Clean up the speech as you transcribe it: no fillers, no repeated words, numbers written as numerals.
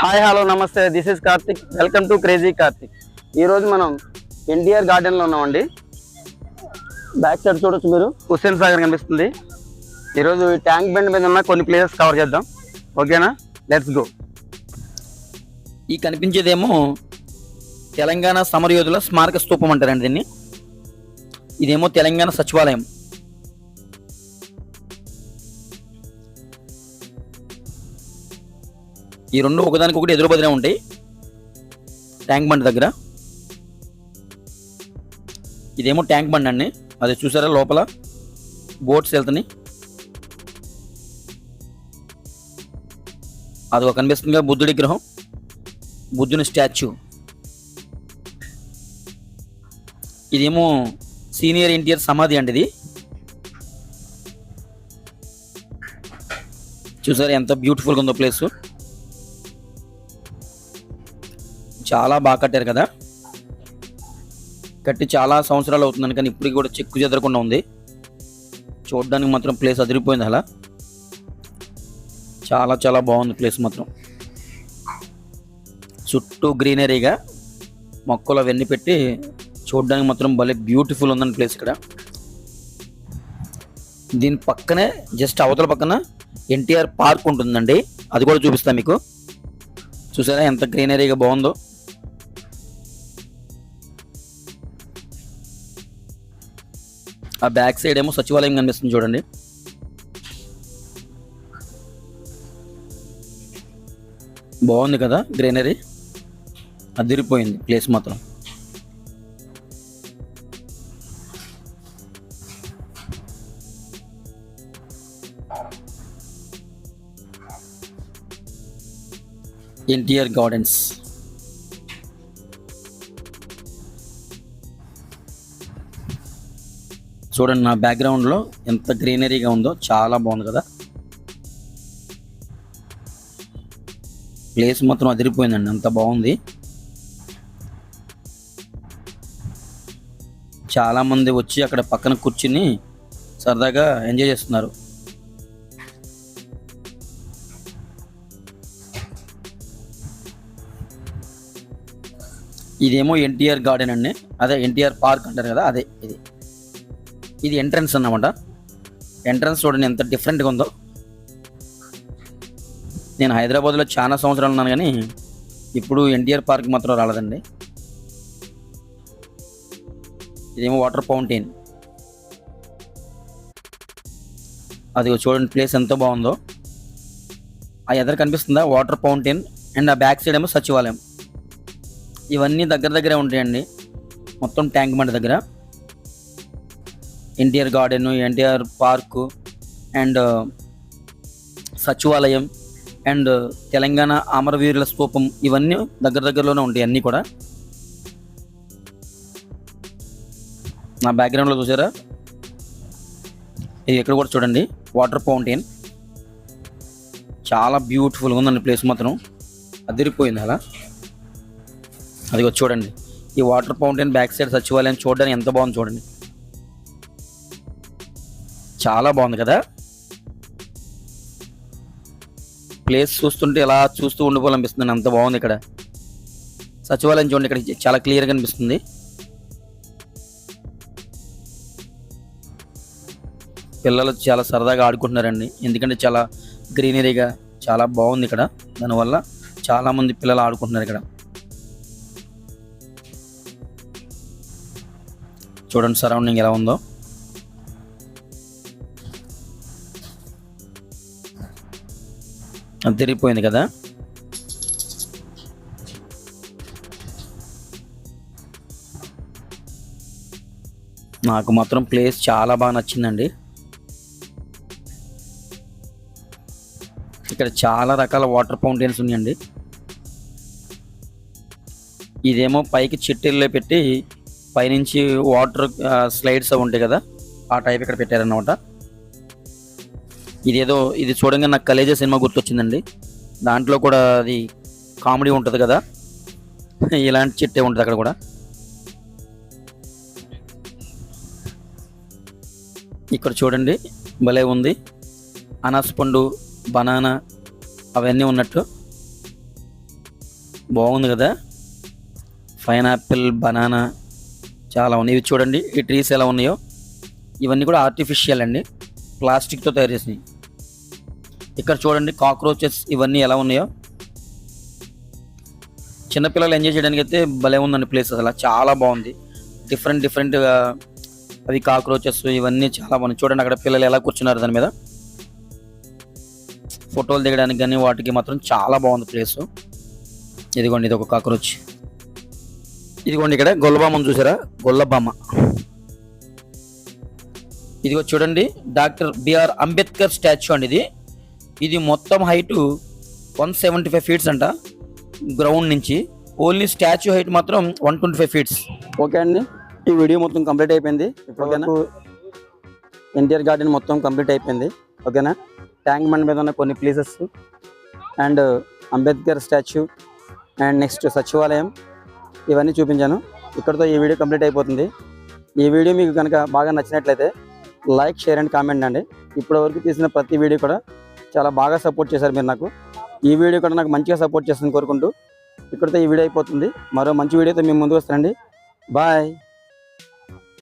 Hi hello నమస్తే, this is Karthik. Welcome to crazy Karthik. ఈరోజు మనం ఎన్టీఆర్ గార్డెన్లో ఉన్నామండి. బ్యాక్ సైడ్ చూడొచ్చు మీరు, హుస్సేన్ సాగర్ కనిపిస్తుంది. ఈరోజు ఈ ట్యాంక్ బండ్ మీద ఉన్న కొన్ని ప్లేసెస్ కవర్ చేద్దాం. ఓకేనా, లెట్స్ గో. ఈ కనిపించేదేమో తెలంగాణ సమరయోధుల స్మారక స్తూపం అంటారండి దీన్ని. ఇదేమో తెలంగాణ సచివాలయం. ఈ రెండు ఒకదానికొకటి ఎదురు బదిలే ఉంటాయి ట్యాంక్ బండ్ దగ్గర. ఇదేమో ట్యాంక్ బండ్ అండి, అది చూసారా లోపల బోట్స్ వెళ్తున్నాయి. అది ఒక కనిపిస్తుంది బుద్ధుడి విగ్రహం, బుద్ధుని స్టాచ్యూ. ఇదేమో సీనియర్ ఎన్టీఆర్ సమాధి అండి. ఇది చూసారా ఎంత బ్యూటిఫుల్గా ఉందో ప్లేస్. చాలా బాగా కట్టారు కదా, కట్టి చాలా సంవత్సరాలు అవుతుందని, కానీ ఇప్పటికి కూడా చెక్కు చెదరకుండా ఉంది. చూడడానికి మాత్రం ప్లేస్ అదిరిపోయింది. అలా చాలా చాలా బాగుంది ప్లేస్ మాత్రం. చుట్టూ గ్రీనరీగా మొక్కలు అవన్నీ పెట్టి చూడడానికి మాత్రం భలే బ్యూటిఫుల్ ఉందని ప్లేస్ ఇక్కడ. దీని పక్కనే జస్ట్ అవతల పక్కన ఎన్టీఆర్ పార్క్ ఉంటుందండి, అది కూడా చూపిస్తాను మీకు. చూసారా ఎంత గ్రీనరీగా బాగుందో. ఆ బ్యాక్ సైడ్ ఏమో సచివాలయం కనిపిస్తుంది చూడండి. బాగుంది కదా గ్రీనరీ, అదిరిపోయింది ప్లేస్ మాత్రం. ఎన్టీఆర్ గార్డెన్స్. చూడండి నా బ్యాక్గ్రౌండ్లో ఎంత గ్రీనరీగా ఉందో, చాలా బాగుంది కదా ప్లేస్ మొత్తం. అదిరిపోయిందండి, అంత బాగుంది. చాలామంది వచ్చి అక్కడ పక్కన కూర్చుని సరదాగా ఎంజాయ్ చేస్తున్నారు. ఇదేమో ఎన్టీఆర్ గార్డెన్ అండి, అదే ఎన్టీఆర్ పార్క్ అంటారు కదా, అదే ఇది ఎంట్రన్స్ అన్నమాట. ఎంట్రన్స్ చూడండి ఎంత డిఫరెంట్గా ఉందో. నేను హైదరాబాద్లో చాలా సంవత్సరాలు ఉన్నాను, కానీ ఇప్పుడు ఎన్టీఆర్ పార్క్ మాత్రం రాలేదండి. ఇదేమో వాటర్ ఫౌంటైన్, అది చూడండి ప్లేస్ ఎంత బాగుందో. ఆ ఎదురు కనిపిస్తుందా వాటర్ ఫౌంటైన్, అండ్ ఆ బ్యాక్ సైడ్ ఏమో సచివాలయం. ఇవన్నీ దగ్గర దగ్గరే ఉంటాయండి మొత్తం ట్యాంక్ బండ్ దగ్గర. NTR garden, NTR park, and సచివాలయం, అండ్ తెలంగాణ అమరవీరుల స్తూపం, ఇవన్నీ దగ్గర దగ్గరలోనే ఉంటాయి అన్నీ కూడా. నా బ్యాక్గ్రౌండ్లో చూసారా, ఇది ఎక్కడ కూడా చూడండి వాటర్ ఫౌంటైన్. చాలా బ్యూటిఫుల్గా ఉందండి ప్లేస్ మాత్రం, అదిరిపోయింది అలా. అది చూడండి ఈ వాటర్ ఫౌంటైన్ బ్యాక్ సైడ్ సచివాలయం చూడడానికి ఎంత బాగుంది చూడండి, చాలా బాగుంది కదా ప్లేస్. చూస్తుంటే ఎలా చూస్తూ ఉండిపోవాలనిపిస్తుంది, అంత బాగుంది ఇక్కడ సచివాలయం. చూడండి ఇక్కడ చాలా క్లియర్గా అనిపిస్తుంది. పిల్లలు చాలా సరదాగా ఆడుకుంటున్నారండి, ఎందుకంటే చాలా గ్రీనరీగా చాలా బాగుంది ఇక్కడ. దానివల్ల చాలామంది పిల్లలు ఆడుకుంటున్నారు ఇక్కడ. చూడండి సరౌండింగ్ ఎలా ఉందో. తిరిగిపోయింది కదా. నాకు మాత్రం ప్లేస్ చాలా బాగా నచ్చిందండి. ఇక్కడ చాలా రకాల వాటర్ ఫౌంటైన్స్ ఉన్నాయండి. ఇదేమో పైకి చెట్టుల్లో పెట్టి పైనుంచి వాటర్ స్లైడ్స్ ఉంటాయి కదా, ఆ టైప్ ఇక్కడ పెట్టారన్నమాట. ఇది చూడంగా నాకు కలేజా సినిమా గుర్తొచ్చిందండి. దాంట్లో కూడా అది కామెడీ ఉంటుంది కదా, ఇలాంటి చెట్టే ఉంటుంది అక్కడ కూడా. ఇక్కడ చూడండి భలే ఉంది, అనాస పండు, బనానా అవన్నీ ఉన్నట్టు. బాగుంది కదా. పైనాపిల్, బనానా చాలా ఉన్నాయి. ఇవి చూడండి ఈ ట్రీస్ ఎలా ఉన్నాయో. ఇవన్నీ కూడా ఆర్టిఫిషియల్ అండి, ప్లాస్టిక్తో తయారు చేసినవి. ఇక్కడ చూడండి కాక్రోచెస్ ఇవన్నీ ఎలా ఉన్నాయో. చిన్నపిల్లలు ఎంజాయ్ చేయడానికి అయితే భలే ఉందండి ప్లేస్. అసలు చాలా బాగుంది. డిఫరెంట్గా అవి కాక్రోచెస్ ఇవన్నీ చాలా బాగున్నాయి. చూడండి అక్కడ పిల్లలు ఎలా కూర్చున్నారు దాని మీద. ఫోటోలు దిగడానికి కానీ వాటికి మాత్రం చాలా బాగుంది ప్లేస్. ఇదిగోండి ఇది ఒక కాక్రోచ్. ఇదిగోండి ఇక్కడ గొల్లబామ్మను చూసారా, గొల్లబామ్మ. ఇదిగో చూడండి డాక్టర్ బిఆర్ అంబేద్కర్ స్టాచ్యూ అండి. ఇది మొత్తం హైట్ 175 ఫీట్స్ అంట గ్రౌండ్ నుంచి. ఓన్లీ స్టాచ్యూ హైట్ మాత్రం 125 ఫీట్స్. ఓకే అండి, ఈ వీడియో మొత్తం కంప్లీట్ అయిపోయింది. ఓకేనా, ఎన్టీఆర్ గార్డెన్ మొత్తం కంప్లీట్ అయిపోయింది. ఓకేనా, ట్యాంక్ బండ్ మీద ఉన్న కొన్ని places and Ambedkar statue and next సచివాలయం ఇవన్నీ చూపించాను. ఇక్కడితో ఈ వీడియో కంప్లీట్ అయిపోతుంది. ఈ వీడియో మీకు కనుక బాగా నచ్చినట్లయితే లైక్, షేర్ అండ్ కామెంట్ అండి. ఇప్పటివరకు తీసిన ప్రతి వీడియో కూడా చాలా బాగా సపోర్ట్ చేశారు మీరు నాకు. ఈ వీడియో కూడా నాకు మంచిగా సపోర్ట్ చేస్తుందని కోరుకుంటూ ఇక్కడితో ఈ వీడియో అయిపోతుంది. మరో మంచి వీడియోతో మేము ముందుకు వస్తానండి. బాయ్.